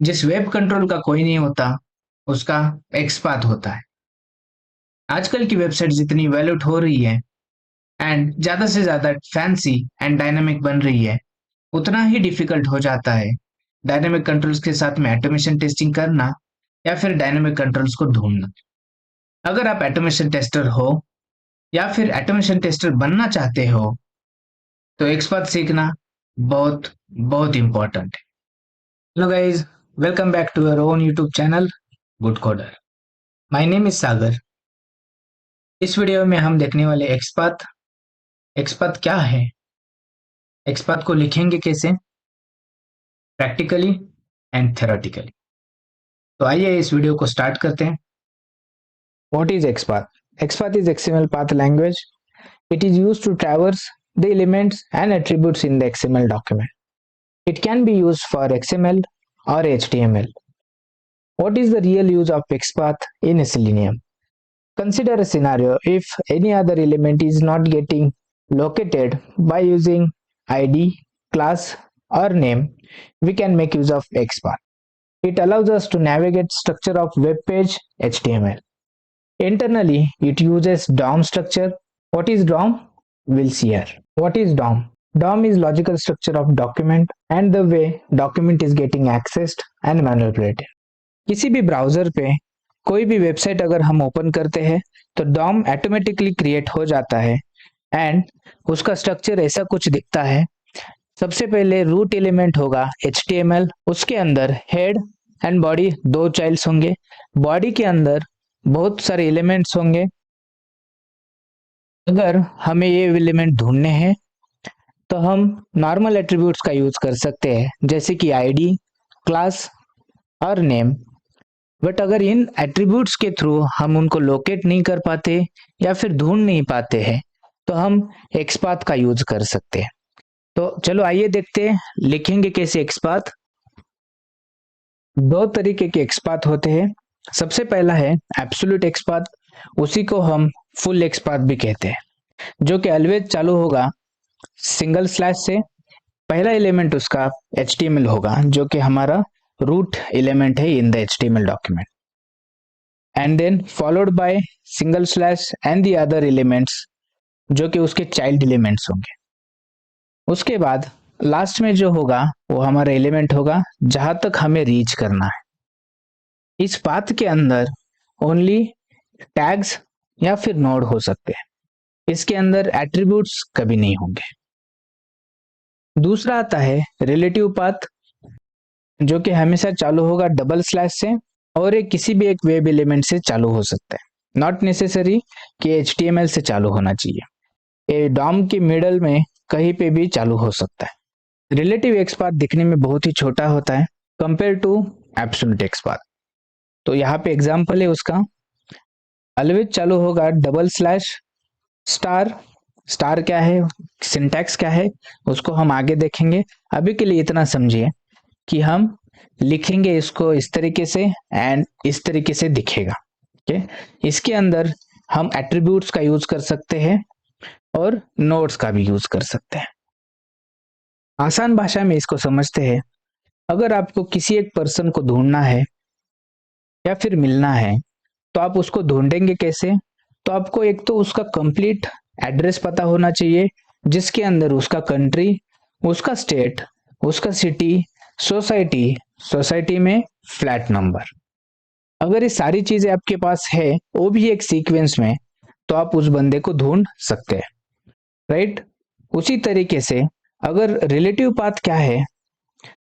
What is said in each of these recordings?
जिस web control का कोई नहीं होता, उसका एक्सपाथ होता है। आजकल की वेबसाइट जितनी वैल्यूड हो रही है एंड ज़्यादा से ज़्यादा फैंसी एंड डायनामिक बन रही है, उतना ही डिफिकल्ट हो जाता है डायनामिक कंट्रोल्स के साथ में ऑटोमेशन टेस्टिंग करना या फिर डायनामिक कंट्रोल्स को ढूंढना। अगर आप ऑटोमेशन टेस्टर हो या फिर ऑटोमेशन टेस्टर बनना चाहते हो, तो एक्सपर्ट सीखना बहुत बहुत इंपॉर्टेंट है। Hello guys, welcome back to your own YouTube channel good coder. My name is Sagar. इस वीडियो में हम देखने वाले एक्सपर्ट एक्सपर्ट क्या है, एक्सपर्ट को लिखेंगे कैसे, प्रैक्टिकली एंड थ्योरेटिकली। तो आइए इस वीडियो को स्टार्ट करते हैं। What is XPath? XPath is XML path language. It is used to traverse the elements and attributes in the XML document. It can be used for XML or HTML. What is the real use of XPath in Selenium? Consider a scenario if any other element is not getting located by using ID, class, or name, we can make use of XPath. It allows us to navigate structure of web page HTML. Internally, it uses DOM structure. What is DOM? We'll see here. What is DOM? DOM is logical structure of document and the way document is getting accessed and manipulated. किसी भी browser पे कोई भी website अगर हम open करते हैं तो DOM ऑटोमेटिकली क्रिएट हो जाता है एंड उसका स्ट्रक्चर ऐसा कुछ दिखता है। सबसे पहले रूट एलिमेंट होगा HTML, उसके अंदर हेड एंड बॉडी दो चाइल्ड्स होंगे, बॉडी के अंदर बहुत सारे एलिमेंट्स होंगे। अगर हमें ये एलिमेंट ढूंढने हैं तो हम नॉर्मल एट्रीब्यूट्स का यूज कर सकते हैं, जैसे कि आईडी, क्लास और नेम। बट अगर इन एट्रीब्यूट्स के थ्रू हम उनको लोकेट नहीं कर पाते या फिर ढूंढ नहीं पाते हैं तो हम एक्सपाथ का यूज कर सकते हैं। तो चलो आइए देखते हैं लिखेंगे कैसे एक्सपाथ। दो तरीके के एक्सपाथ होते हैं। सबसे पहला है एब्सोल्यूट एक्सपाथ, उसी को हम फुल एक्सपाथ भी कहते हैं, जो कि ऑलवेज चालू होगा सिंगल स्लैश से। पहला एलिमेंट उसका HTML होगा, जो कि हमारा रूट एलिमेंट है in the HTML document, and then followed by single slash and the other elements, जो कि उसके चाइल्ड एलिमेंट्स होंगे। उसके बाद लास्ट में जो होगा वो हमारा एलिमेंट होगा जहां तक हमें रीच करना है। इस पाथ के अंदर ओनली टैग्स या फिर नोड हो सकते हैं, इसके अंदर एट्रीब्यूट्स कभी नहीं होंगे। दूसरा आता है रिलेटिव पाथ, जो कि हमेशा चालू होगा डबल स्लैश से और एक किसी भी एक वेब एलिमेंट से चालू हो सकता है, नॉट नेसेसरी कि HTML से चालू होना चाहिए। ये डॉम के मिडल में कहीं पे भी चालू हो सकता है। रिलेटिव एक्सपाथ दिखने में बहुत ही छोटा होता है कंपेयर टू एब्सोल्यूट एक्सपाथ। तो यहाँ पे एग्जांपल है उसका, ऑलवेज चालू होगा डबल स्लैश स्टार। स्टार क्या है, सिंटैक्स क्या है, उसको हम आगे देखेंगे। अभी के लिए इतना समझिए कि हम लिखेंगे इसको इस तरीके से एंड इस तरीके से दिखेगा। ओके, इसके अंदर हम एट्रीब्यूट्स का यूज कर सकते हैं और नोड्स का भी यूज कर सकते हैं। आसान भाषा में इसको समझते हैं। अगर आपको किसी एक पर्सन को ढूंढना है या फिर मिलना है तो आप उसको ढूंढेंगे कैसे? तो आपको एक तो उसका कंप्लीट एड्रेस पता होना चाहिए, जिसके अंदर उसका कंट्री, उसका स्टेट, उसका सिटी, सोसाइटी, सोसाइटी में फ्लैट नंबर। अगर ये सारी चीजें आपके पास है, वो भी एक सीक्वेंस में, तो आप उस बंदे को ढूंढ सकते हैं, राइट? उसी तरीके से अगर रिलेटिव पाथ क्या है,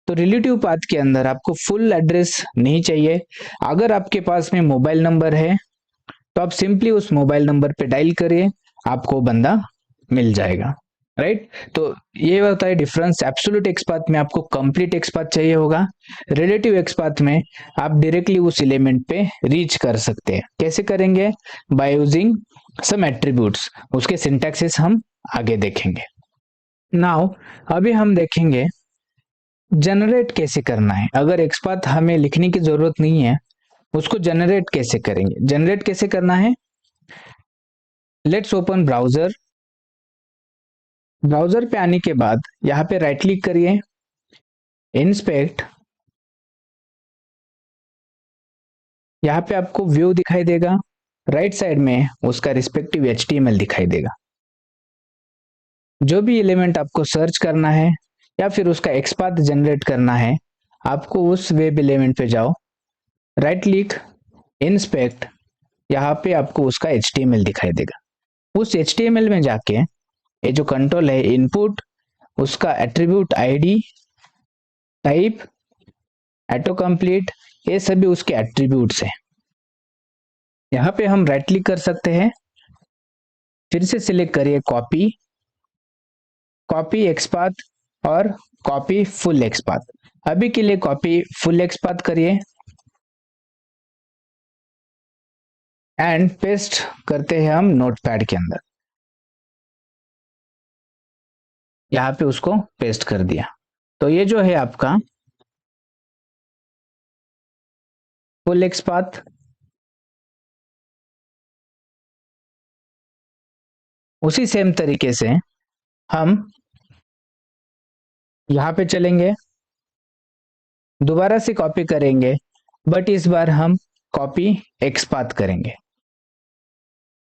तो रिलेटिव पाथ के अंदर आपको फुल एड्रेस नहीं चाहिए। अगर आपके पास में मोबाइल नंबर है तो आप सिंपली उस मोबाइल नंबर पे डायल करिए, आपको बंदा मिल जाएगा, राइट? तो ये होता है डिफरेंस। एब्सोल्यूट एक्सपाथ में आपको कंप्लीट एक्सपाथ चाहिए होगा, रिलेटिव एक्सपाथ में आप डायरेक्टली उस एलिमेंट पे रीच कर सकते हैं। कैसे करेंगे? By using some attributes. उसके सिंटैक्सेस हम आगे देखेंगे। नाउ अभी हम देखेंगे जनरेट कैसे करना है। अगर एक्सपाथ हमें लिखने की जरूरत नहीं है, उसको जनरेट कैसे करेंगे? जनरेट कैसे करना है? Let's open browser. ब्राउजर पे आने के बाद यहाँ पे राइट क्लिक करिए, इंस्पेक्ट, यहाँ पे आपको व्यू दिखाई देगा, राइट साइड में उसका रिस्पेक्टिव HTML दिखाई देगा। जो भी एलिमेंट आपको सर्च करना है या फिर उसका एक्सपाथ जनरेट करना है, आपको उस वेब एलिमेंट पे जाओ, राइट क्लिक, इंस्पेक्ट, यहाँ पे आपको उसका HTML दिखाई देगा। उस HTML में जाके ये जो कंट्रोल है इनपुट, उसका attribute ID, type, auto complete, ये सभी उसके एट्रीब्यूट्स हैं। यहाँ पे हम राइट क्लिक कर सकते हैं, फिर से सिलेक्ट करिए कॉपी, कॉपी एक्सपाथ और कॉपी फुल एक्सपाथ। अभी के लिए कॉपी फुल एक्सपाथ करिए एंड पेस्ट करते हैं हम नोटपैड के अंदर। यहाँ पे उसको पेस्ट कर दिया। तो ये जो है आपका फुल एक्सपाथ, उसी सेम तरीके से हम यहाँ पे चलेंगे, दोबारा से कॉपी करेंगे, बट इस बार हम कॉपी एक्सपाथ करेंगे।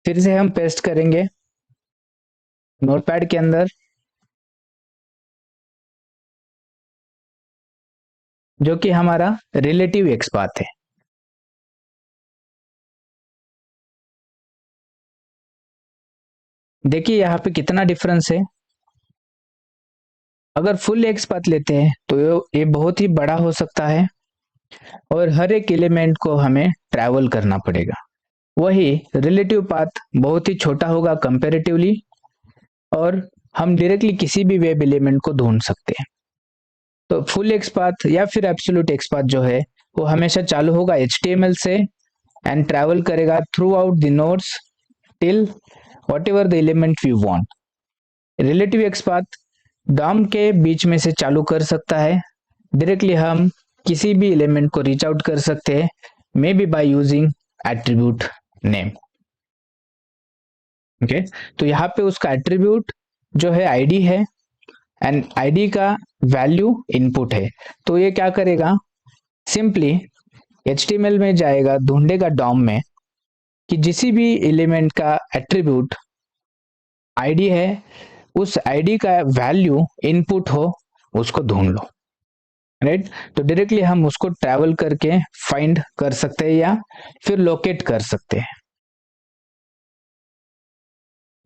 फिर से हम पेस्ट करेंगे नोटपैड के अंदर, जो कि हमारा रिलेटिव एक्सपाथ है। देखिए यहाँ पे कितना डिफरेंस है। अगर फुल एक्सपाथ लेते हैं तो ये बहुत ही बड़ा हो सकता है और हर एक एलिमेंट को हमें ट्रैवल करना पड़ेगा। वही रिलेटिव पाथ बहुत ही छोटा होगा कंपैरेटिवली, और हम डायरेक्टली किसी भी वेब एलिमेंट को ढूंढ सकते हैं। तो फुल एक्सपाथ या फिर एब्सोल्यूट एक्सपाथ जो है वो हमेशा चालू होगा HTML से एंड ट्रैवल करेगा throughout the nodes till whatever the element we want. Relative XPath DOM के बीच में से चालू कर सकता है, डायरेक्टली हम किसी भी एलिमेंट को रीच आउट कर सकते हैं, may be by using attribute name. Okay, तो यहाँ पे उसका एट्रीब्यूट जो है ID है एंड ID का वैल्यू इनपुट है। तो ये क्या करेगा, सिंपली HTML में जाएगा, ढूंढेगा DOM में कि जिस भी एलिमेंट का एट्रीब्यूट ID है, उस ID का वैल्यू इनपुट हो, उसको ढूंढ लो। राइट, तो डायरेक्टली हम उसको ट्रैवल करके फाइंड कर सकते हैं या फिर लोकेट कर सकते हैं।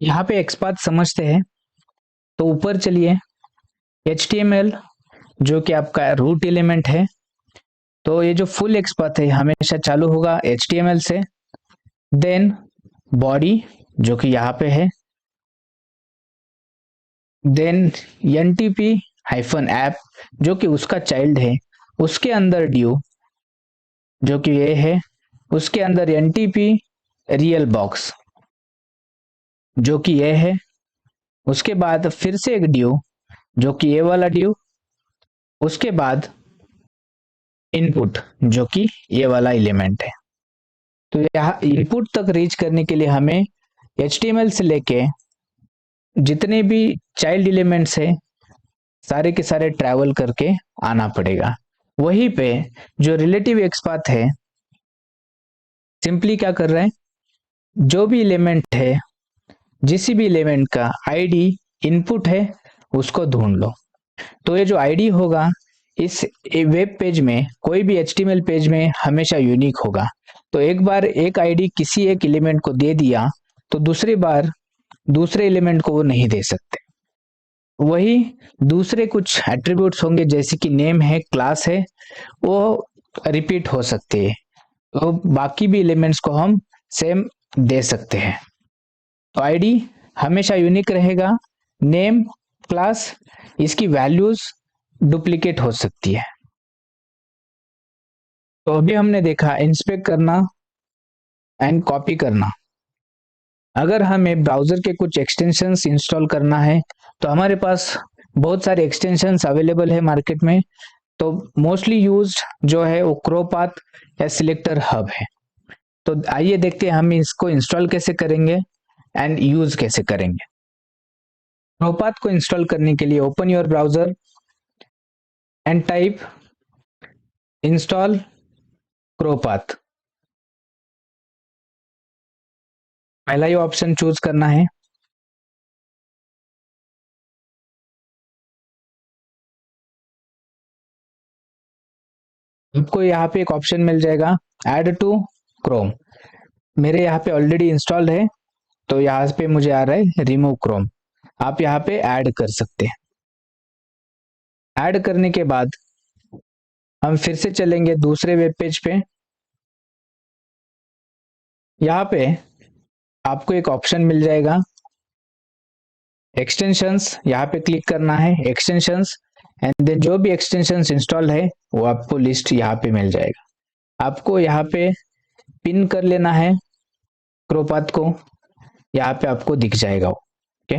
यहाँ पे एक्सपाथ समझते हैं, तो ऊपर चलिए, HTML जो कि आपका रूट एलिमेंट है, तो ये जो फुल एक्सपाथ है हमेशा चालू होगा HTML से, देन बॉडी जो कि यहाँ पे है, देन NTP-app जो कि उसका चाइल्ड है, उसके अंदर ड्यू जो कि ये है, उसके अंदर NTP रियल बॉक्स जो कि ये है, उसके बाद फिर से एक ड्यू जो कि ये वाला ड्यू, उसके बाद इनपुट जो कि ये वाला एलिमेंट है। तो यहाँ इनपुट तक रीच करने के लिए हमें HTML से लेके जितने भी चाइल्ड एलिमेंट्स है सारे के सारे ट्रैवल करके आना पड़ेगा। वहीं पे जो रिलेटिव एक्सपाथ है, सिंपली क्या कर रहे हैं, जो भी एलिमेंट है, जिस भी एलिमेंट का ID इनपुट है, उसको ढूंढ लो। तो ये जो ID होगा इस वेब पेज में, कोई भी HTML पेज में हमेशा यूनिक होगा। तो एक बार एक ID किसी एक एलिमेंट को दे दिया तो दूसरी बार दूसरे एलिमेंट को वो नहीं दे सकते। वही दूसरे कुछ एट्रीब्यूट्स होंगे जैसे कि नेम है, क्लास है, वो रिपीट हो सकते हैं, तो बाकी भी एलिमेंट्स को हम सेम दे सकते हैं। तो ID हमेशा यूनिक रहेगा, नेम, क्लास, इसकी वैल्यूज डुप्लीकेट हो सकती है। तो अभी हमने देखा इंस्पेक्ट करना एंड कॉपी करना। अगर हमें ब्राउजर के कुछ एक्सटेंशंस इंस्टॉल करना है तो हमारे पास बहुत सारे एक्सटेंशंस अवेलेबल है मार्केट में। तो मोस्टली यूज्ड जो है वो क्रोपाथ या सिलेक्टर हब है। तो आइए देखते हैं हम इसको इंस्टॉल कैसे करेंगे एंड यूज कैसे करेंगे। क्रोपाथ को इंस्टॉल करने के लिए open your browser and type install ChroPath. पहला ही ऑप्शन चूज करना है। आपको यहाँ पे एक ऑप्शन मिल जाएगा ऐड टू क्रोम। मेरे यहाँ पे ऑलरेडी इंस्टॉल्ड है, तो यहाँ पे मुझे आ रहा है रिमूव क्रोम। आप यहाँ पे ऐड कर सकते हैं। ऐड करने के बाद हम फिर से चलेंगे दूसरे वेब पेज पे। यहाँ पे आपको एक ऑप्शन मिल जाएगा एक्सटेंशंस, यहाँ पे क्लिक करना है एक्सटेंशंस, एंड देन जो भी एक्सटेंशंस इंस्टॉल है वो आपको लिस्ट यहाँ पे मिल जाएगा। आपको यहाँ पे पिन कर लेना है क्रोपाथ को, यहाँ पे आपको दिख जाएगा वो। ओके,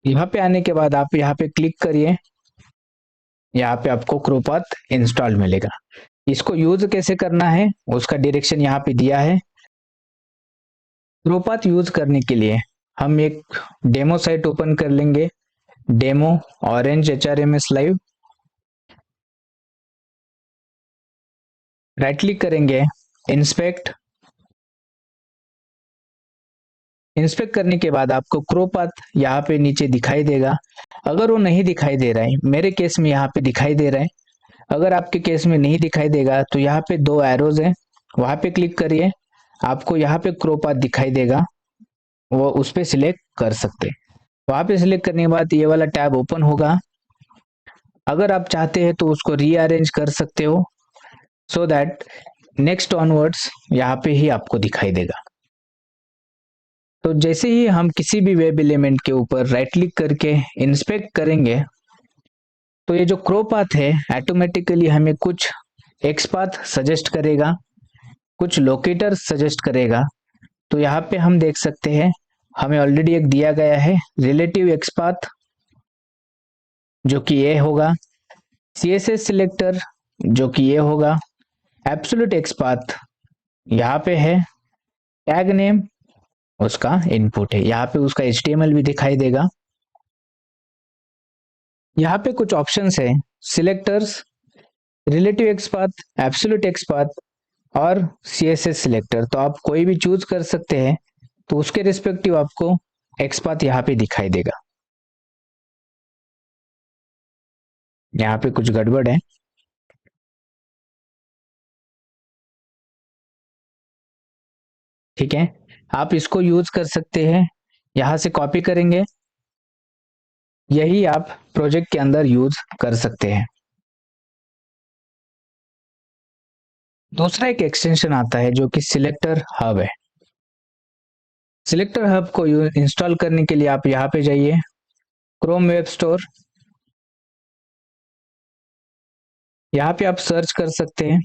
यहाँ पे आने के बाद आप यहाँ पे क्लिक करिए, यहाँ पे आपको क्रोपाथ इंस्टॉल मिलेगा। इसको यूज कैसे करना है उसका डायरेक्शन यहाँ पे दिया है। क्रोपाथ यूज करने के लिए हम एक डेमो साइट ओपन कर लेंगे, demo orange HRMS live. Right click करेंगे, इंस्पेक्ट। इंस्पेक्ट करने के बाद आपको क्रोपाथ यहाँ पे नीचे दिखाई देगा। अगर वो नहीं दिखाई दे रहा है, मेरे केस में यहाँ पे दिखाई दे रहा है, अगर आपके केस में नहीं दिखाई देगा तो यहाँ पे दो एरोज है, वहां पे क्लिक करिए, आपको यहाँ पे क्रोपाथ दिखाई देगा, वो उस पे सिलेक्ट कर सकते हैं। वहां पे सिलेक्ट करने के बाद ये वाला टैब ओपन होगा। अगर आप चाहते हैं तो उसको रीअरेंज कर सकते हो, सो दैट नेक्स्ट ऑनवर्ड्स यहाँ पे ही आपको दिखाई देगा। तो जैसे ही हम किसी भी वेब एलिमेंट के ऊपर राइट क्लिक करके इंस्पेक्ट करेंगे, तो ये जो क्रो पाथ है ऑटोमेटिकली हमें कुछ एक्स पाथ सजेस्ट करेगा, कुछ लोकेटर सजेस्ट करेगा। तो यहाँ पे हम देख सकते हैं हमें ऑलरेडी एक दिया गया है रिलेटिव एक्स पाथ, जो कि ये होगा, CSS सिलेक्टर जो कि ये होगा, एब्सोल्यूट एक्स पाथ यहाँ पे है, टैग नेम उसका इनपुट है, यहाँ पे उसका HTML भी दिखाई देगा। यहाँ पे कुछ ऑप्शंस है, selectors, relative x path, absolute x path और CSS सिलेक्टर। तो आप कोई भी चूज कर सकते हैं, तो उसके रिस्पेक्टिव आपको एक्स पाथ यहाँ पे दिखाई देगा। यहाँ पे कुछ गड़बड़ है, ठीक है, आप इसको यूज कर सकते हैं, यहां से कॉपी करेंगे, यही आप प्रोजेक्ट के अंदर यूज कर सकते हैं। दूसरा एक एक्सटेंशन आता है जो कि सिलेक्टर हब है। सिलेक्टर हब को इंस्टॉल करने के लिए आप यहाँ पे जाइए, क्रोम वेब स्टोर, यहाँ पे आप सर्च कर सकते हैं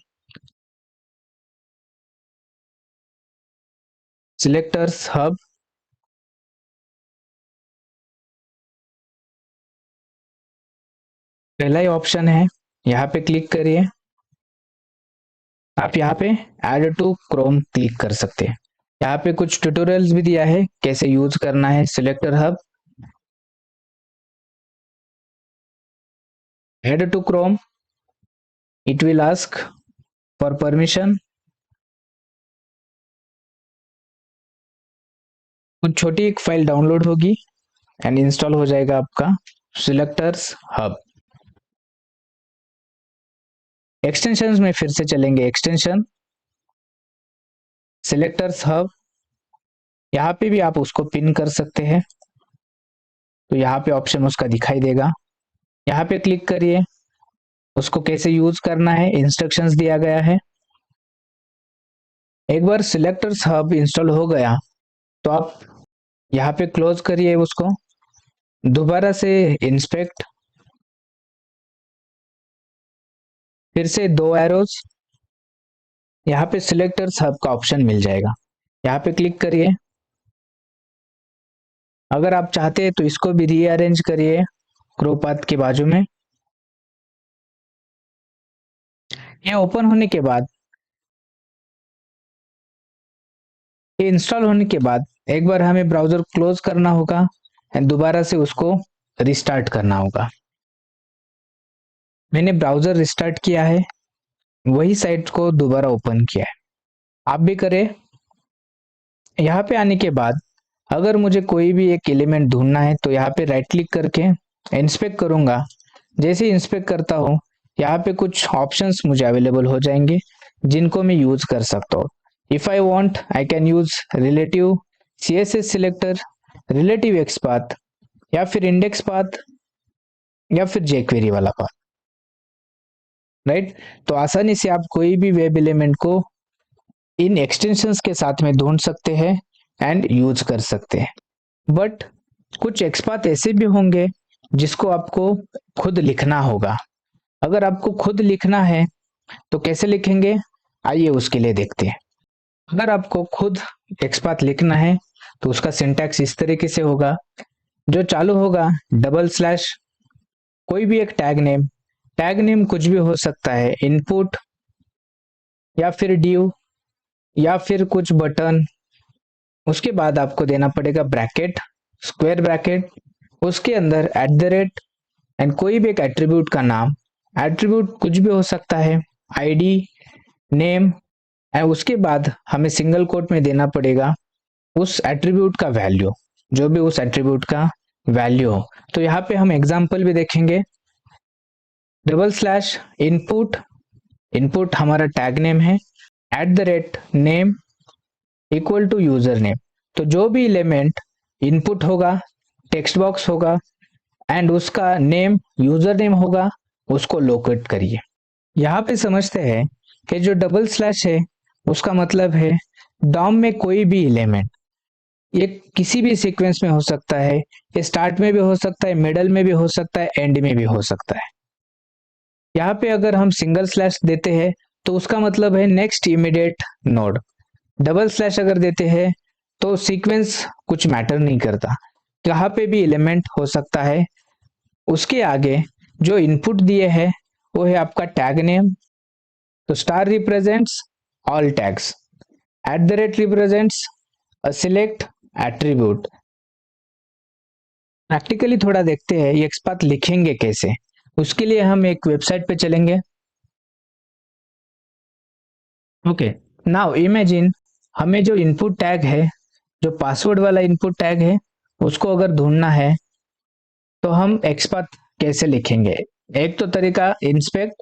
सिलेक्टर्स हब। पहला ही ऑप्शन है, यहाँ पे क्लिक करिए, आप यहाँ पे ऐड टू क्रोम क्लिक कर सकते हैं। यहाँ पे कुछ ट्यूटोरियल्स भी दिया है कैसे यूज करना है selector hub. Add to Chrome, it will ask for permission. कुछ छोटी एक फाइल डाउनलोड होगी एंड इंस्टॉल हो जाएगा आपका सिलेक्टर्स हब। एक्सटेंशंस में फिर से चलेंगे, एक्सटेंशन, सिलेक्टर्स हब, यहाँ पे भी आप उसको पिन कर सकते हैं, तो यहाँ पे ऑप्शन उसका दिखाई देगा, यहाँ पे क्लिक करिए, उसको कैसे यूज करना है इंस्ट्रक्शंस दिया गया है। एक बार सिलेक्टर्स हब इंस्टॉल हो गया तो आप यहाँ पे क्लोज करिए उसको, दोबारा से इंस्पेक्ट, फिर से दो एरोज, यहाँ पे सिलेक्टर्स हब का ऑप्शन मिल जाएगा, यहाँ पे क्लिक करिए। अगर आप चाहते हैं तो इसको भी रीअरेंज करिए क्रो पाथ के बाजू में। ये ओपन होने के बाद, ये इंस्टॉल होने के बाद एक बार हमें ब्राउजर क्लोज करना होगा एंड दोबारा से उसको रिस्टार्ट करना होगा। मैंने ब्राउजर रिस्टार्ट किया है, वही साइट को दोबारा ओपन किया है, आप भी करें। यहाँ पे आने के बाद अगर मुझे कोई भी एक एलिमेंट ढूंढना है तो यहाँ पे राइट क्लिक करके इंस्पेक्ट करूंगा। जैसे ही इंस्पेक्ट करता हूँ यहाँ पे कुछ ऑप्शंस मुझे अवेलेबल हो जाएंगे जिनको मैं यूज कर सकता हूँ। If I want I can use relative CSS selector, relative x path, या फिर इंडेक्स पाथ, या फिर जेक्वेरी वाला पाथ, राइट। तो आसानी से आप कोई भी वेब एलिमेंट को इन एक्सटेंशंस के साथ में ढूंढ सकते हैं एंड यूज कर सकते हैं। बट कुछ एक्सपाथ ऐसे भी होंगे जिसको आपको खुद लिखना होगा। अगर आपको खुद लिखना है तो कैसे लिखेंगे, आइए उसके लिए देखते हैं। अगर आपको खुद एक्सपाथ लिखना है तो उसका सिंटैक्स इस तरीके से होगा, जो चालू होगा डबल स्लैश, कोई भी एक टैग नेम कुछ भी हो सकता है, इनपुट या फिर ड्यू या फिर कुछ बटन। उसके बाद आपको देना पड़ेगा ब्रैकेट, स्क्वायर ब्रैकेट, उसके अंदर एट द रेट एंड कोई भी एक एट्रीब्यूट का नाम। एट्रीब्यूट कुछ भी हो सकता है, आईडी, नेम, एंड उसके बाद हमें सिंगल कोट में देना पड़ेगा उस एट्रीब्यूट का वैल्यू, जो भी उस एट्रीब्यूट का वैल्यू हो। तो यहाँ पे हम एग्जांपल भी देखेंगे। डबल स्लैश इनपुट, इनपुट हमारा टैग नेम है, at the rate name equal to user name. तो जो भी एलिमेंट इनपुट होगा, टेक्स्ट बॉक्स होगा एंड उसका नेम यूजर नेम होगा, उसको लोकेट करिए। यहाँ पे समझते हैं कि जो डबल स्लैश है उसका मतलब है डॉम में कोई भी एलिमेंट, ये किसी भी सीक्वेंस में हो सकता है, ये स्टार्ट में भी हो सकता है, मिडल में भी हो सकता है, एंड में भी हो सकता है। यहाँ पे अगर हम सिंगल स्लैश देते हैं तो उसका मतलब है next immediate node. Double slash अगर देते हैं तो सीक्वेंस कुछ मैटर नहीं करता, कहाँ पे भी एलिमेंट हो सकता है। उसके आगे जो इनपुट दिए है वो है आपका टैग नेम। तो star represents all tags, eight the rate represents a select attribute. Practically थोड़ा देखते हैं ये एक्सपाथ लिखेंगे कैसे। उसके लिए हम एक वेबसाइट पे चलेंगे। ओके, नाउ इमेजिन हमें जो इनपुट टैग है, जो पासवर्ड वाला इनपुट टैग है, उसको अगर ढूंढना है तो हम एक्सपाथ कैसे लिखेंगे। एक तो तरीका इंस्पेक्ट,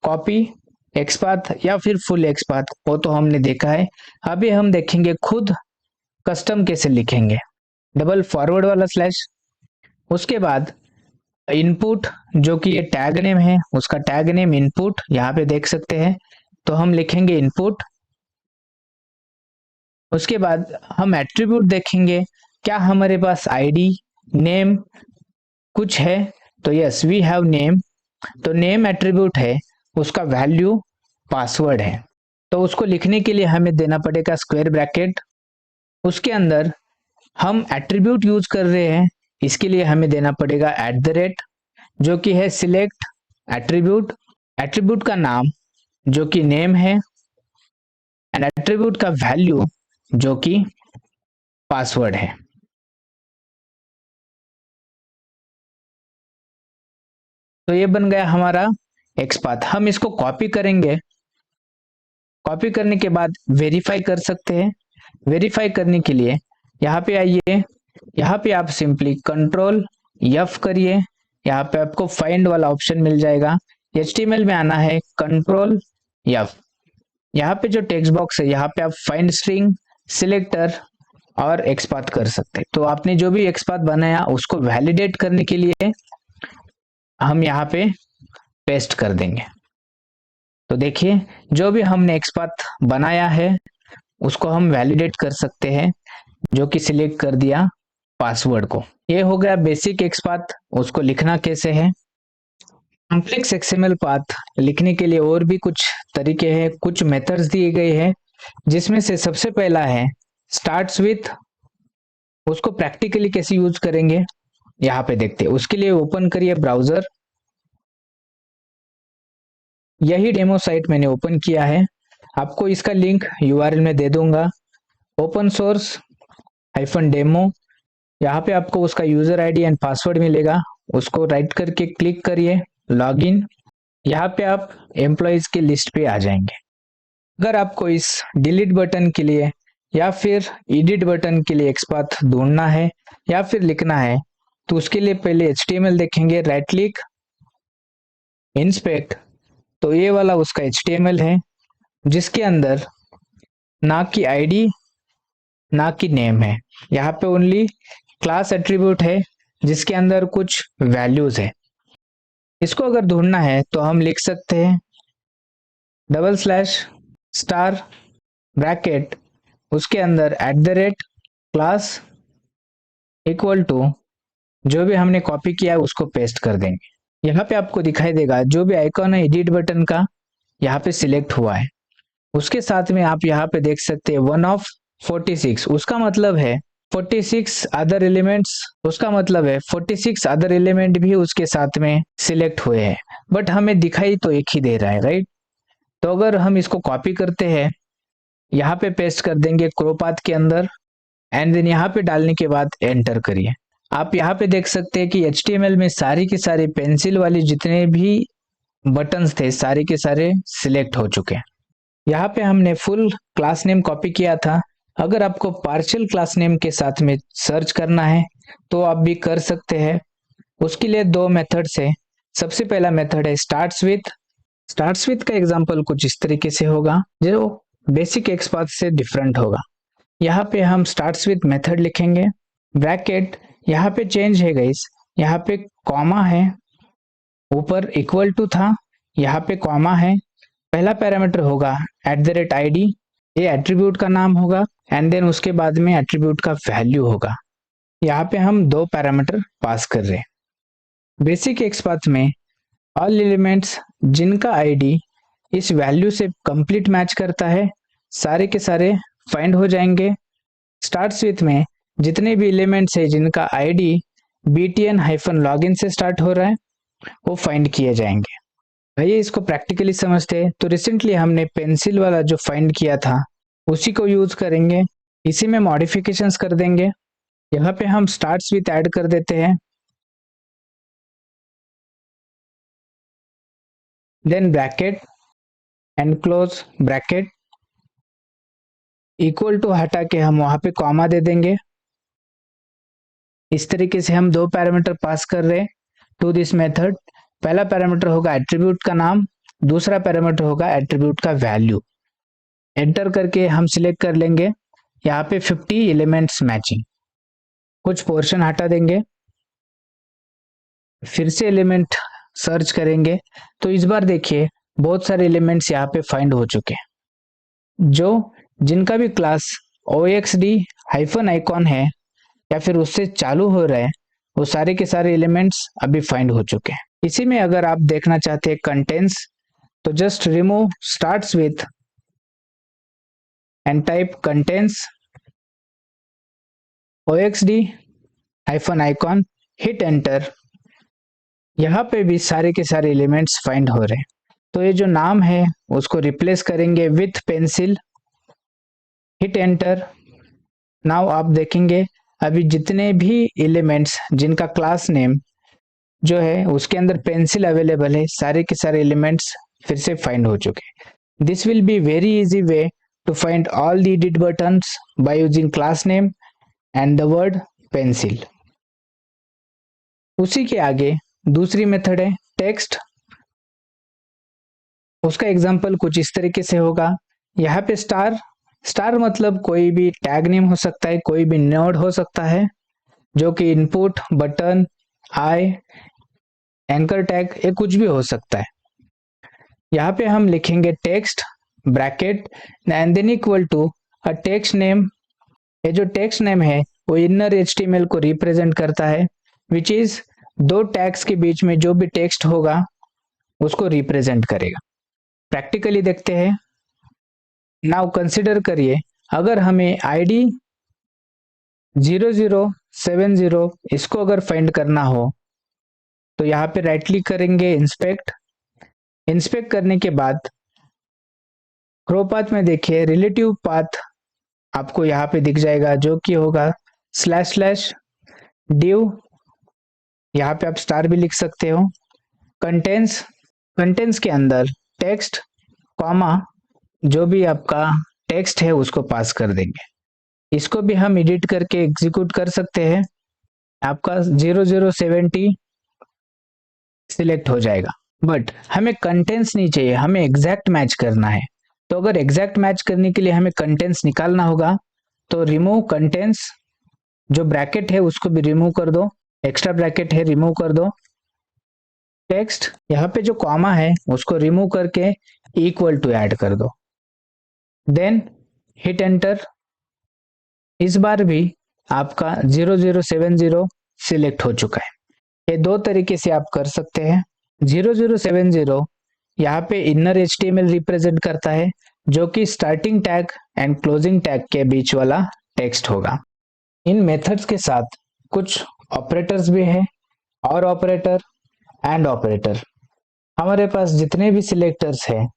कॉपी एक्सपाथ या फिर फुल एक्सपाथ, वो तो हमने देखा है। अभी हम देखेंगे खुद कस्टम कैसे लिखेंगे। डबल फॉरवर्ड वाला स्लैश, उसके बाद इनपुट जो कि ये टैग नेम है, उसका टैग नेम इनपुट यहाँ पे देख सकते हैं, तो हम लिखेंगे इनपुट। उसके बाद हम एट्रीब्यूट देखेंगे, क्या हमारे पास आईडी, नेम कुछ है, तो यस वी हैव नेम। तो नेम एट्रीब्यूट है, उसका वैल्यू पासवर्ड है, तो उसको लिखने के लिए हमें देना पड़ेगा स्क्वायर ब्रैकेट। उसके अंदर हम एट्रीब्यूट यूज कर रहे हैं, इसके लिए हमें देना पड़ेगा एट द रेट, जो कि है सिलेक्ट एट्रीब्यूट, एट्रीब्यूट का नाम जो कि नेम है, एंड एट्रीब्यूट का वैल्यू जो कि पासवर्ड है। तो ये बन गया हमारा एक्सपाथ। हम इसको कॉपी करेंगे, कॉपी करने के बाद वेरीफाई कर सकते हैं। वेरीफाई करने के लिए यहाँ पे आइए, यहाँ पे आप सिंपली कंट्रोल F करिए, यहाँ पे आपको फाइंड वाला ऑप्शन मिल जाएगा। HTML में आना है कंट्रोल F। यहाँ पे जो टेक्स्ट बॉक्स है यहाँ पे आप फाइंड स्ट्रिंग, सिलेक्टर और एक्सपाथ कर सकते हैं। तो आपने जो भी एक्सपाथ बनाया उसको वैलिडेट करने के लिए हम यहाँ पे पेस्ट कर देंगे। तो देखिए जो भी हमने एक्सपाथ बनाया है उसको हम वैलिडेट कर सकते हैं, जो कि सिलेक्ट कर दिया पासवर्ड को। ये हो गया बेसिक एक्सपाथ, उसको लिखना कैसे है। कॉम्प्लेक्स XML पाथ लिखने के लिए और भी कुछ तरीके हैं, कुछ मेथड्स दिए गए हैं, जिसमें से सबसे पहला है स्टार्ट्स विथ। उसको प्रैक्टिकली कैसे यूज करेंगे यहाँ पे देखते हैं। उसके लिए ओपन करिए ब्राउजर, यही डेमो साइट मैंने ओपन किया है, आपको इसका लिंक URL में दे दूंगा, ओपन सोर्स -डेमो। यहाँ पे आपको उसका यूजर आईडी एंड पासवर्ड मिलेगा, उसको राइट करके क्लिक करिए लॉगिन। यहाँ पे आप एम्प्लॉयज की लिस्ट पे आ जाएंगे। अगर आपको इस डिलीट बटन के लिए या फिर एडिट बटन के लिए XPath ढूंढना है या फिर लिखना है, तो उसके लिए पहले HTML देखेंगे, राइट क्लिक, इंस्पेक्ट। तो ये वाला उसका HTML है जिसके अंदर ना कि आईडी ना कि नेम है, यहाँ पे ओनली क्लास एट्रीब्यूट है जिसके अंदर कुछ वैल्यूज है। इसको अगर ढूंढना है तो हम लिख सकते हैं /* ब्रैकेट, उसके अंदर @क्लास इक्वल टू जो भी हमने कॉपी किया है उसको पेस्ट कर देंगे। यहाँ पे आपको दिखाई देगा जो भी आइकॉन है एडिट बटन का यहाँ पे सिलेक्ट हुआ है। उसके साथ में आप यहाँ पे देख सकते हैं 1 of 46, उसका मतलब है 46 अदर एलिमेंट्स, उसका मतलब है 46 अदर एलिमेंट भी उसके साथ में सिलेक्ट हुए हैं, बट हमें दिखाई तो एक ही दे रहा है, राइट। तो अगर हम इसको कॉपी करते हैं, यहाँ पे पेस्ट कर देंगे क्रोपाथ के अंदर, एंड देन यहाँ पे डालने के बाद एंटर करिए। आप यहाँ पे देख सकते हैं कि HTML में सारी की सारी पेंसिल वाली जितने भी बटन्स थे सारे के सारे सिलेक्ट हो चुके हैं। यहाँ पे हमने फुल क्लास नेम कॉपी किया था। अगर आपको पार्शियल क्लास नेम के साथ में सर्च करना है तो आप भी कर सकते हैं। उसके लिए दो मेथड्स है। सबसे पहला मेथड है स्टार्ट्स विथ का एग्जांपल कुछ इस तरीके से होगा जो बेसिक XPath से डिफरेंट होगा। यहाँ पे हम स्टार्ट्स विथ मेथड लिखेंगे, ब्रैकेट, यहाँ पे चेंज है गाइस, यहाँ पे कॉमा है, ऊपर इक्वल टू था, यहाँ पे कॉमा है। पहला पैरामीटर होगा @id, ये एट्रीब्यूट का नाम होगा, एंड देन उसके बाद में एट्रीब्यूट का वैल्यू होगा। यहाँ पे हम दो पैरामीटर पास कर रहे हैं। बेसिक XPath में ऑल एलिमेंट्स जिनका आईडी इस वैल्यू से कंप्लीट मैच करता है सारे के सारे फाइंड हो जाएंगे। स्टार्ट्स विथ में जितने भी एलिमेंट्स है जिनका आईडी btn-login से स्टार्ट हो रहा है वो फाइंड किए जाएंगे। आइए इसको प्रैक्टिकली समझते हैं। तो रिसेंटली हमने पेंसिल वाला जो फाइंड किया था उसी को यूज करेंगे, इसी में मॉडिफिकेशंस कर देंगे। यहाँ पे हम स्टार्ट्स विथ ऐड कर देते हैं, then bracket and close bracket, equal to हटा के हम वहां पे कॉमा दे देंगे। इस तरीके से हम दो पैरामीटर पास कर रहे हैं टू दिस मेथड। पहला पैरामीटर होगा एट्रीब्यूट का नाम, दूसरा पैरामीटर होगा एट्रीब्यूट का वैल्यू। एंटर करके हम सिलेक्ट कर लेंगे यहाँ पे 50 एलिमेंट्स मैचिंग, कुछ पोर्शन हटा देंगे, फिर से एलिमेंट सर्च करेंगे तो इस बार देखिए बहुत सारे एलिमेंट्स यहाँ पे फाइंड हो चुके हैं। जो जिनका भी क्लास oxd-icon है या फिर उससे चालू हो रहा है वो सारे के सारे एलिमेंट्स अभी फाइंड हो चुके हैं। इसी में अगर आप देखना चाहते हैं कंटेंट्स तो just remove starts with and type contents oxd-icon, hit enter. यहाँ पे भी सारे के सारे एलिमेंट्स फाइंड हो रहे हैं। तो ये जो नाम है उसको रिप्लेस करेंगे with pencil, hit enter. Now आप देखेंगे अभी जितने भी एलिमेंट्स जिनका क्लास नेम जो है उसके अंदर पेंसिल अवेलेबल है सारे के सारे एलिमेंट्स फिर से फाइंड हो चुके हैं। This will be very easy way to find all the edit buttons by using class name and the word pencil. उसी के आगे दूसरी मेथड है टेक्स्ट। उसका एग्जांपल कुछ इस तरीके से होगा। यहाँ पे स्टार मतलब कोई भी टैग नेम हो सकता है, कोई भी नोड हो सकता है जो कि इनपुट, बटन, आई, एंकर टैग, ये कुछ भी हो सकता है। यहाँ पे हम लिखेंगे text bracket and then equal to a text name. ये जो टेक्स्ट नेम है वो इनर HTML को रिप्रेजेंट करता है, विच इज दो टैग्स के बीच में जो भी टेक्स्ट होगा उसको रिप्रेजेंट करेगा। प्रैक्टिकली देखते हैं। नाउ कंसिडर करिए अगर हमें ID 0070 इसको अगर फाइंड करना हो तो यहाँ पे राइट क्लिक करेंगे, इंस्पेक्ट करने के बाद क्रोपाथ में देखिए रिलेटिव पाथ आपको यहाँ पे दिख जाएगा जो कि होगा //div। यहाँ पे आप स्टार भी लिख सकते हो। कंटेंट्स के अंदर टेक्स्ट कॉमा जो भी आपका टेक्स्ट है उसको पास कर देंगे। इसको भी हम एडिट करके एग्जीक्यूट कर सकते हैं। आपका 0070 सिलेक्ट हो जाएगा। बट हमें कंटेंट्स नहीं चाहिए, हमें एग्जैक्ट मैच करना है। तो अगर एग्जैक्ट मैच करने के लिए हमें कंटेंट्स निकालना होगा तो रिमूव कंटेंट्स, जो ब्रैकेट है उसको भी रिमूव कर दो, एक्स्ट्रा ब्रैकेट है रिमूव कर दो। टेक्स्ट यहाँ पे जो कॉमा है उसको रिमूव करके इक्वल टू ऐड कर दो, देन हिट एंटर। इस बार भी आपका 0070 सिलेक्ट हो चुका है। ये दो तरीके से आप कर सकते हैं। 0070 यहाँ पे इनर HTML रिप्रेजेंट करता है, जो कि starting tag and closing tag के बीच वाला टेक्स्ट होगा। इन मेथड्स के साथ कुछ ऑपरेटर्स भी है, और ऑपरेटर, एंड ऑपरेटर। हमारे पास जितने भी सिलेक्टर्स हैं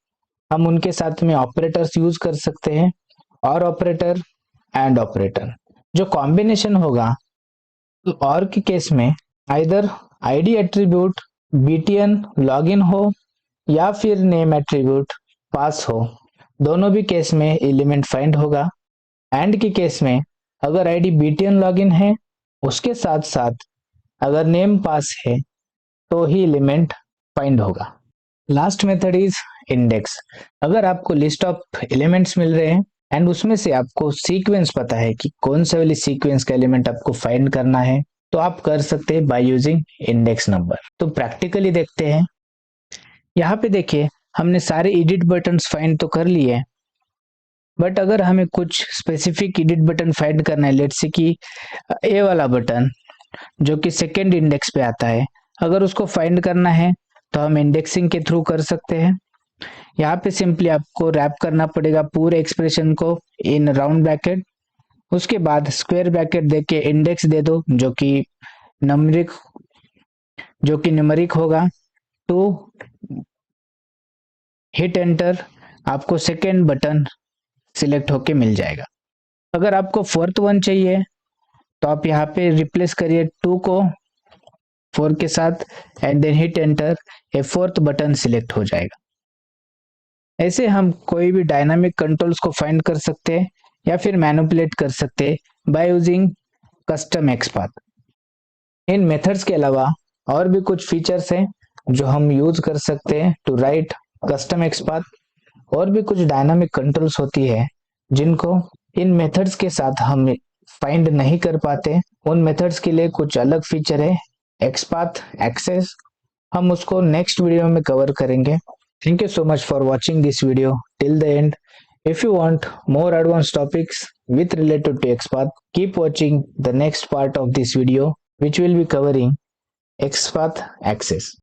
हम उनके साथ में ऑपरेटर्स यूज कर सकते हैं, और ऑपरेटर, एंड ऑपरेटर। जो कॉम्बिनेशन होगा तो और के केस में either ID attribute btn login हो या फिर नेम एट्रीब्यूट पास हो, दोनों भी केस में एलिमेंट फाइंड होगा। एंड के केस में अगर आईडी btn लॉगिन है उसके साथ साथ अगर नेम पास है तो ही एलिमेंट फाइंड होगा। Last method is index. अगर आपको लिस्ट ऑफ एलिमेंट्स मिल रहे हैं एंड उसमें से आपको सीक्वेंस पता है कि कौन सा वाली सीक्वेंस का एलिमेंट आपको फाइंड करना है, तो आप कर सकते हैं बाय यूजिंग इंडेक्स नंबर। तो प्रैक्टिकली देखते हैं। यहाँ पे देखिए हमने सारे एडिट बटन्स फाइंड तो कर लिए, बट अगर हमें कुछ स्पेसिफिक एडिट बटन फाइंड करना है, लेट्स से कि ए वाला बटन जो कि सेकेंड इंडेक्स पे आता है, अगर उसको फाइंड करना है तो हम इंडेक्सिंग के थ्रू कर सकते हैं। यहाँ पे सिंपली आपको रैप करना पड़ेगा पूरे एक्सप्रेशन को इन राउंड ब्रैकेट, उसके बाद स्क्वायर ब्रैकेट देके इंडेक्स दे दो जो कि न्यूमेरिक होगा। टू हिट एंटर, आपको सेकेंड बटन सिलेक्ट होके मिल जाएगा। अगर आपको फोर्थ वन चाहिए तो आप यहाँ पे रिप्लेस करिए 2 को 4 के साथ and then hit enter, a fourth button select हो जाएगा। ऐसे हम कोई भी डायनामिक कंट्रोल्स को फाइंड कर सकते हैं या फिर मैनिपुलेट कर सकते हैं by using custom XPath. In methods के अलावा और भी कुछ फीचर्स हैं जो हम यूज कर सकते हैं टू राइट कस्टम एक्सपाथ। और भी कुछ डायनामिक कंट्रोल्स होती है जिनको इन मेथड्स के साथ हम फाइंड नहीं कर पाते। उन मेथड्स के लिए कुछ अलग फीचर है, एक्सपाथ एक्सेस, हम उसको नेक्स्ट वीडियो में कवर करेंगे। Thank you so much for watching this video till the end. If you want more advanced topics with related to XPath, keep watching the next part of this video which will be covering XPath access.